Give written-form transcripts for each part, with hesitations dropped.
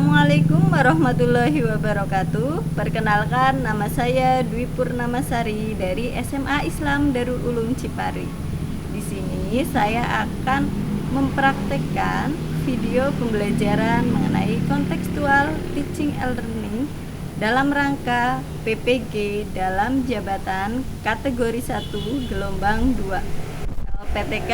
Assalamualaikum warahmatullahi wabarakatuh. Perkenalkan, nama saya Dwi Purnamasari dari SMA Islam Darul Ulum Cipari. Di sini saya akan mempraktekkan video pembelajaran mengenai kontekstual teaching and learning dalam rangka PPG dalam jabatan kategori 1 gelombang 2 PTK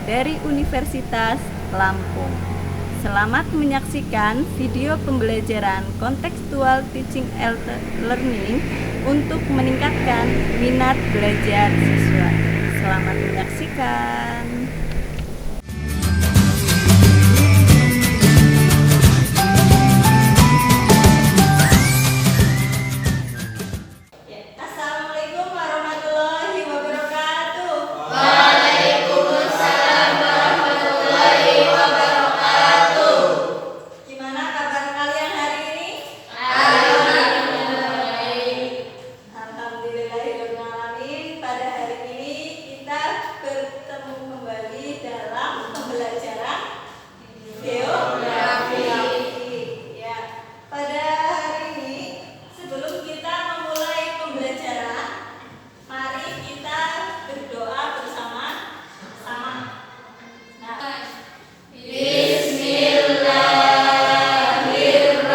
dari Universitas Lampung. Selamat menyaksikan video pembelajaran kontekstual teaching and learning untuk meningkatkan minat belajar siswa. Selamat menyaksikan. Assalamualaikum warahmatullahi wabarakatuh. Waalaikumsalam warahmatullahi wabarakatuh. Gimana kabar kalian hari ini? Alhamdulillahirrahmanirrahim. Pada hari ini kita bertemu kembali dalam pembelajaran geografi. Ya, pada hari ini sebelum kita memulai pembelajaran, mari kita berdoa bersama-sama. Nah, Bismillahirrahmanirrahim.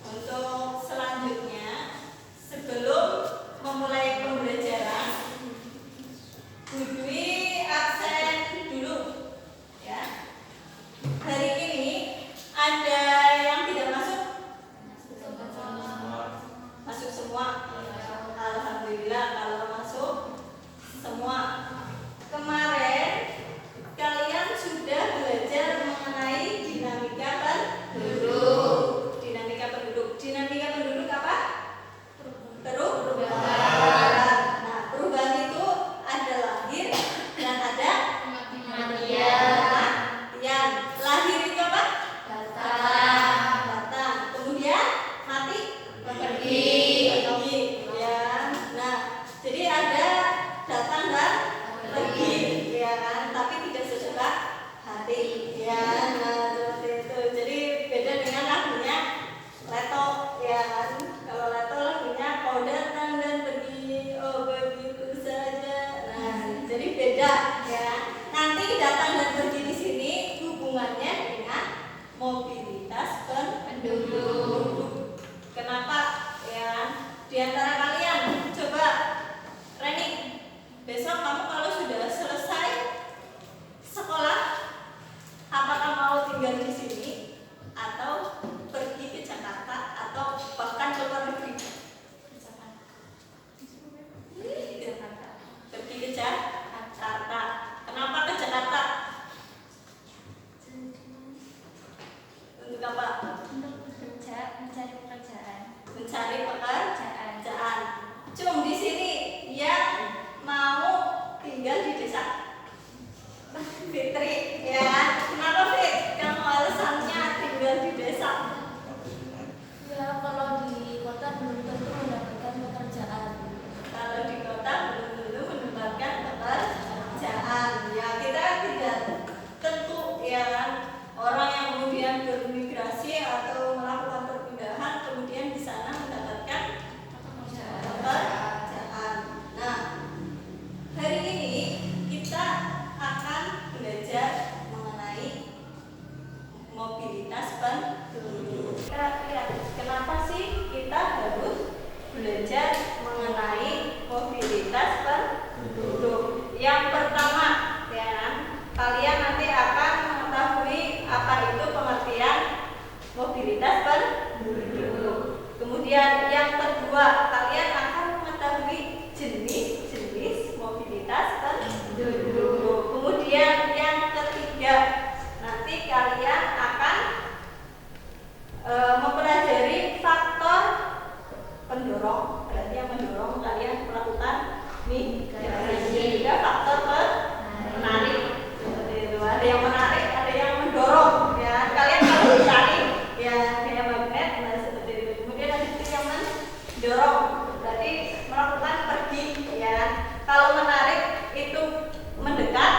untuk selanjutnya, sebelum memulai pembelajaran, Bu Dwi absen dulu, ya. Hari ini ada yang tidak masuk? Masuk semua. Alhamdulillah kalau masuk semua. Kemarin kalian sudah belajar mengenai dinamika penduduk. Dinamika penduduk. Dinamika penduduk apa? Perubahan. Nah, perubahan itu ada lahir dan ada kematian. Lahir itu apa? Datang. Kemudian mati? Pergi. Ya. Nah, jadi ada datang dan pergi, ya kan? Tapi tidak secepat hati, ya. Nah, seperti itu. Jadi beda dengan lagunya Leto, ya kan? Kalau Leto lagunya kau datang dan pergi, oh begitu saja. Nah, jadi beda, ya. Nanti datang dan pergi di sini hubungannya dengan mobilitas penduduk. Kenapa? Ya, di antara kalian coba Reni, besok kamu kalau sudah selesai sekolah, apakah mau tinggal di sini atau pergi ke Jakarta atau bahkan ke luar negeri? Pergi ke Jakarta. Kenapa ke Jakarta? Untuk apa? Mencari pekerjaan. Cum di sini yang mau tinggal di desa. Fitri, ya. Kenapa Fit? Kamu alasannya tinggal di desa? Ya, kalau di kota belum tentu mendapatkan pekerjaan. Kalau di kota belum tentu mendapatkan pekerjaan. Ya, kita tidak tentu, ya kan? Orang yang kemudian bermigrasi atau melakukan perpindahan kemudian di sana mendapatkan pekerjaan. Nah, hari ini kita akan belajar mengenai mobilitas penduduk. Kira-kira kenapa sih kita harus belajar mengenai mobilitas penduduk? Yang pertama, ya kan, kalian nanti akan mengetahui apa itu pengertian mobilitas penduduk. Kemudian yang kedua, kalian akan mengetahui jenis-jenis mobilitas penduduk. Kemudian yang ketiga, nanti kalian akan mempelajari faktor pendorong. Berarti yang mendorong kalian melakukan migrasi. Juga faktor penarik. Seperti itu. Ada yang menarik, ada yang mendorong. Ya, kalian kalau ditarik, ya kayak magnet, nah seperti itu. Kemudian ada yang mendorong, berarti melakukan pergi. Ya, kalau menarik itu mendekat,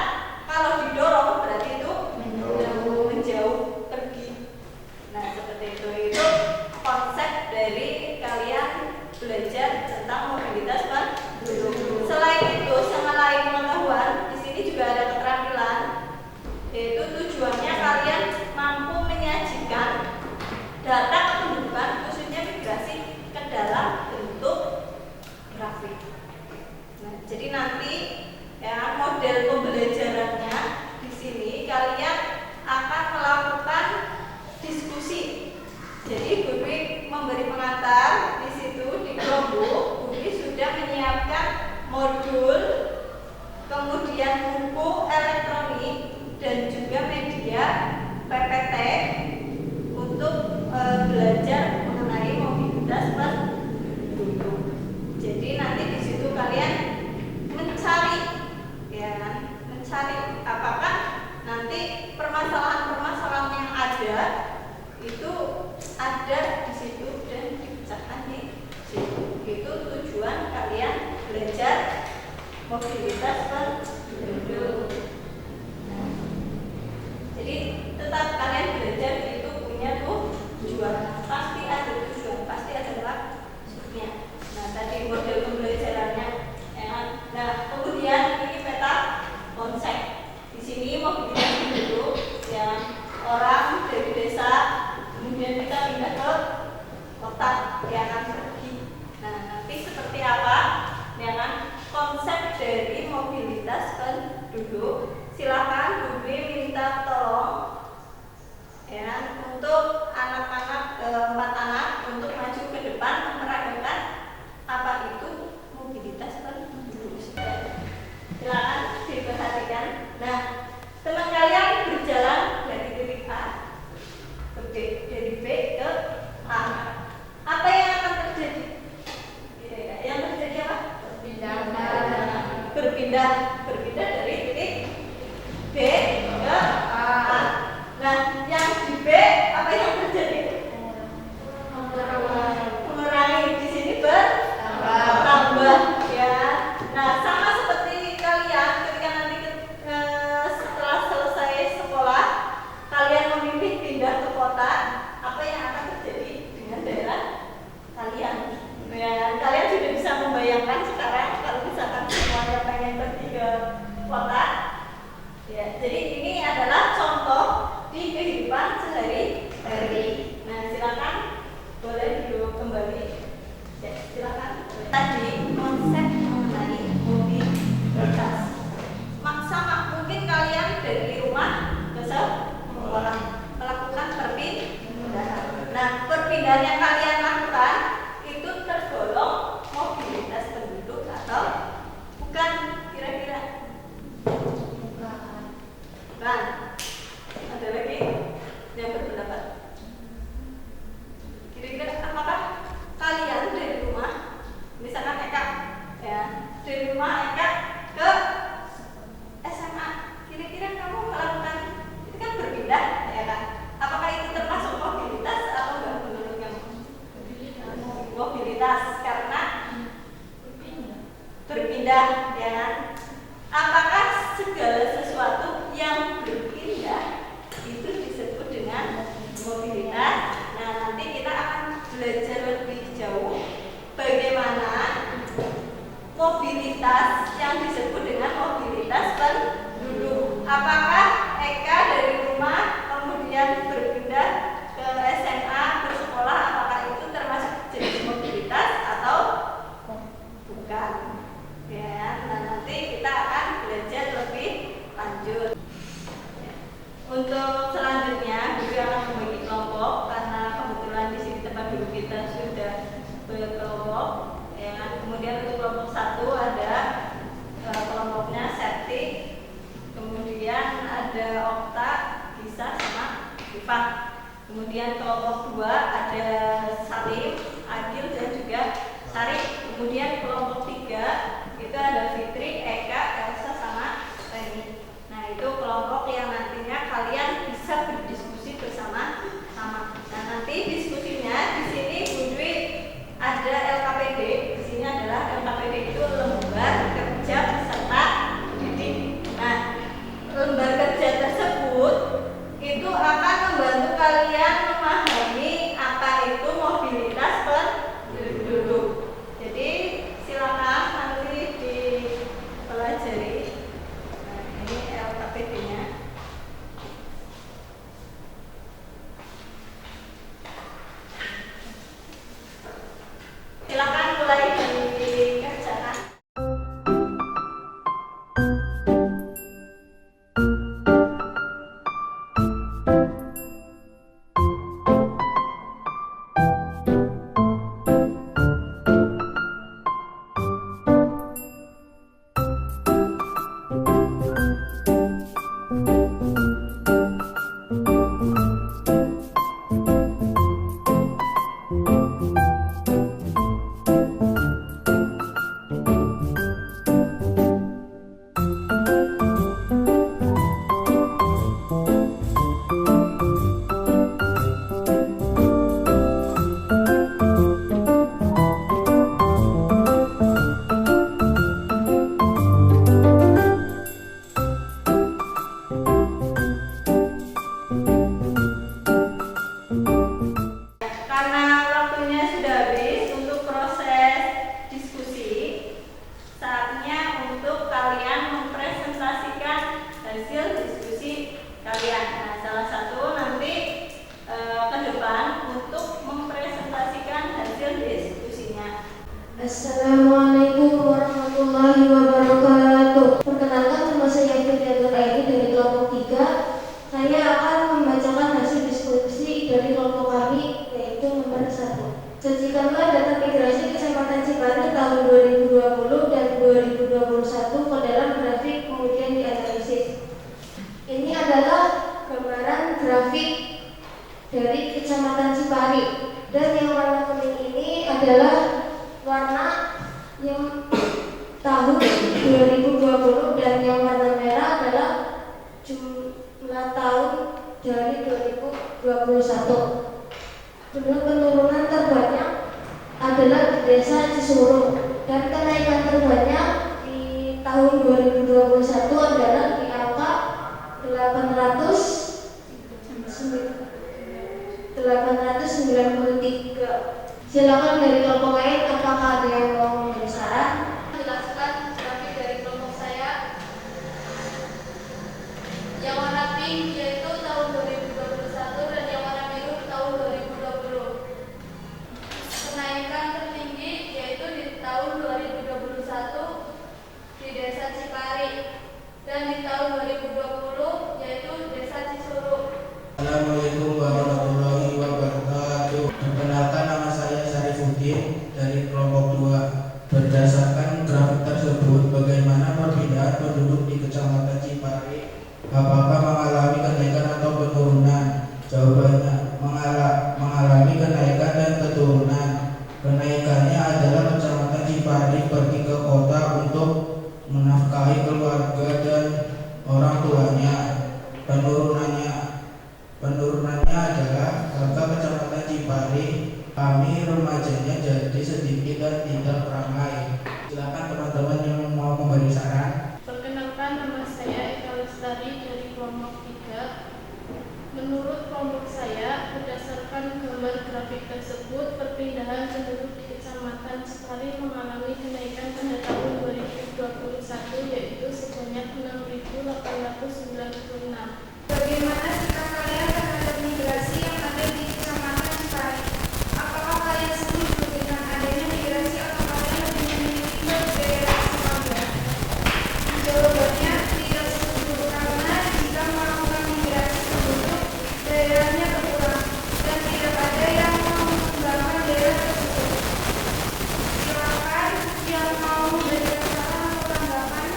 Nah, jadi nanti ya model pembelajarannya di sini kalian akan melakukan diskusi. Jadi Bu Dwi memberi pengantar di situ di Chromebook. Bu Dwi sudah menyiapkan modul, kemudian buku elektronik dan juga media PPT untuk belajar mengenai mobilitas penduduk. Jadi nanti di situ kalian mencari, ya, mencari apakah nanti permasalahan-permasalahan yang ada itu ada di situ dan dipecahkan di situ. Itu tujuan kalian belajar mobilitas penduduk. Nah, jadi tetap kalian belajar itu punya tujuan, pasti ada tujuan, pasti ada maksudnya. Nah, tadi model pembelajarannya, ya. Nah, kemudian ini peta konsep. Di sini mobilitas penduduk, ya, orang dari desa, kemudian kita pindah ke kota, ya kan, pergi. Nah, nanti seperti apa, ya kan, konsep dari mobilitas penduduk. Silakan Bu Dwi minta tolong, ya, untuk anak-anak 4 anak untuk maju ke depan menerangkan apa itu mobilitas penduduk. Silakan diperhatikan. Nah, teman kalian berjalan dari titik A ke B, dari B ke A. Apa yang akan terjadi? Yang terjadi apa? Berpindah dari titik B ke A. Nah, yang di B apa yang terjadi? Mengurangi. Di sini bertambah, ya. Nah, sama seperti kalian ketika nanti setelah selesai sekolah, kalian memilih pindah ke kota, apa yang akan terjadi dengan daerah kalian? Ya, kalian sudah bisa membayangkan sekarang kalau misalkan semuanya pengen pergi ke kota. Ya, jadi ini adalah contoh di kehidupan sehari-hari. Nah, silakan boleh dulu kembali. Ya, silakan. Tadi konsep mengenai mobilitas. Sama mungkin kalian dari rumah ke sekolah melakukan perpindahan. Nah, perpindahan yang kalian lakukan itu tergolong mobilitas penduduk atau bukan kira-kira? Bukan. Ada lagi yang berpendapat? Kira-kira apakah kalian dari rumah, misalkan Eka, ya, dari rumah Eka ke SMA, kira-kira kamu melakukan itu kan berpindah, ya kan? Apakah itu termasuk mobilitas atau enggak menurut kamu? Mobilitas karena berpindah, ya kan? Apakah segala sesuatu yang berpindah itu disebut dengan mobilitas? Nah, nanti kita akan belajar lebih jauh bagaimana mobilitas yang disebut dengan mobilitas penduduk. Apakah Eka dari rumah kemudian berpindah ke SMA bersekolah, apakah itu termasuk jenis mobilitas atau bukan? Ya, nah nanti kita akan belajar lebih lanjut. Untuk selanjutnya, kita akan membagi kelompok karena kebetulan di sini tempat duduk kita sudah berkelompok. Ya, kemudian untuk kelompok 1 ada kelompoknya Septik, kemudian ada Okta, Gisa, sama Rifat. Kemudian kelompok 2 ada Salim, Agil, dan juga Sarif. Kemudian kelompok 3 itu ada Fitri, Eka, Elsa, sama Reni. Nah, itu kelompok yang nantinya kalian bisa berdiskusi bersama-sama. Nah, nanti diskusinya di sini Bu Dwi ada LKPD. Di sini adalah LKPD itu lembar kerja peserta didik. Nah, lembar kerja tersebut itu akan membantu kalian memahami apa itu 2020 dan yang warna merah adalah jumlah tahun dari 2021. Penurunan terbanyak adalah di Desa Cisuru dan kenaikan terbanyak di tahun 2021 adalah di angka 893. Silakan dari kelompok lain, apakah ada yang mau memberi saran? Jelaskan grafik dari kelompok saya. Yang warna pink yaitu tahun 2021 dan yang warna biru tahun 2020. Kenaikan tertinggi yaitu di tahun 2021 di Desa Cipari dan di tahun 2020 yaitu Desa Cisuru. Assalamualaikum warahmatullahi wabarakatuh. Perkenalkan, nama saya Syarifuddin dari kelompok 2. Berdasarkan grafik tersebut, bagaimana perbedaan penduduk di Kecamatan Cipari? Apakah mengalami kenaikan atau penurunan? Jawabannya mengalami kenaikan dan keturunan. Kenaikannya adalah Kecamatan Cipari pergi ke kota untuk menafkahi keluarga dan orang tuanya. Penurunannya adalah warga Kecamatan Cipari, kami remajanya jadi sedikit dan tidak ramai. Silakan teman-teman yang mau memberi saran. Perkenalkan, nama saya Eka Lestari dari kelompok 3. Menurut kelompok saya, berdasarkan gambar grafik tersebut, perpindahan penduduk di Kecamatan Cipari mengalami kenaikan pada tahun 2021 yaitu sebanyak 6.896. Bagaimana sikap kalian terhadap migrasi yang ada di Kecamatan Cipari? Apakah kalian setuju dengan adanya migrasi atau kalian lebih memiliki daerah Cipali? Jawabannya tidak setuju, karena jika melakukan migrasi penduduk, daerahnya berkurang dan tidak ada yang mau mengembangkan daerah tersebut. Silakan yang mau memberikan saran atau tanggapan.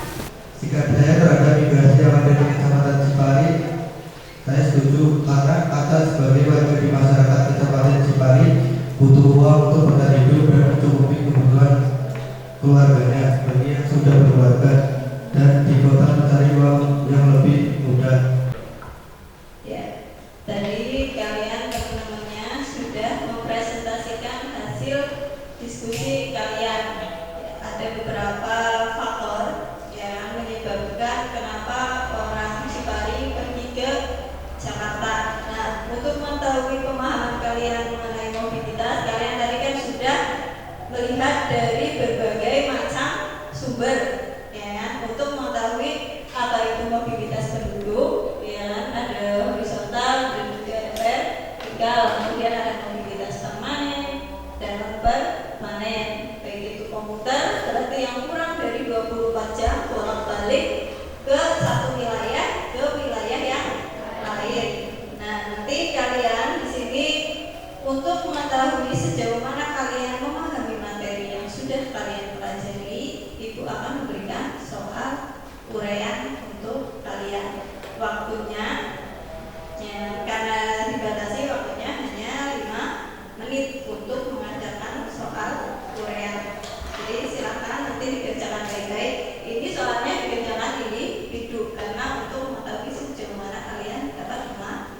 Sikap saya terhadap migrasi yang ada di Kecamatan Cipari, saya setuju karena kata sebagai warga di masyarakat Kecamatan Cipari butuh uang untuk bertahan hidup dan mencukupi kebutuhan keluarganya bagi yang sudah berkeluarga dan di kota mencari uang yang lebih mudah. Ya, tadi kalian teman-temannya sudah mempresentasikan hasil diskusi kalian. Ada beberapa faktor yang menyebabkan kenapa orang Cipari pergi ke Jakarta. Nah, untuk mengetahui pemahaman kalian mengenai mobilitas, kalian tadi kan sudah melihat dari berbagai macam sumber, ya, untuk mengetahui apa itu mobilitas penduduk, ya, ada horizontal dan juga ada vertikal, kemudian ada mobilitas permanen dan non permanen, baik itu komuter, berarti yang kurang dari 24 jam bolak-balik ke satu wilayah ke wilayah yang lain. Nah, nanti kalian di sini untuk mengetahui sejauh mana kalian memahami materi yang sudah kalian pelajari, Ibu akan memberikan soal uraian untuk kalian. Waktunya, ya, karena dibatasi waktunya hanya 5 menit untuk mengajarkan soal uraian. Jadi silakan nanti dikerjakan baik-baik. Ini soalnya dikerjakan individu karena untuk mengetahui sejauh mana kalian dapat memahami.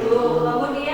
dulu, kemudian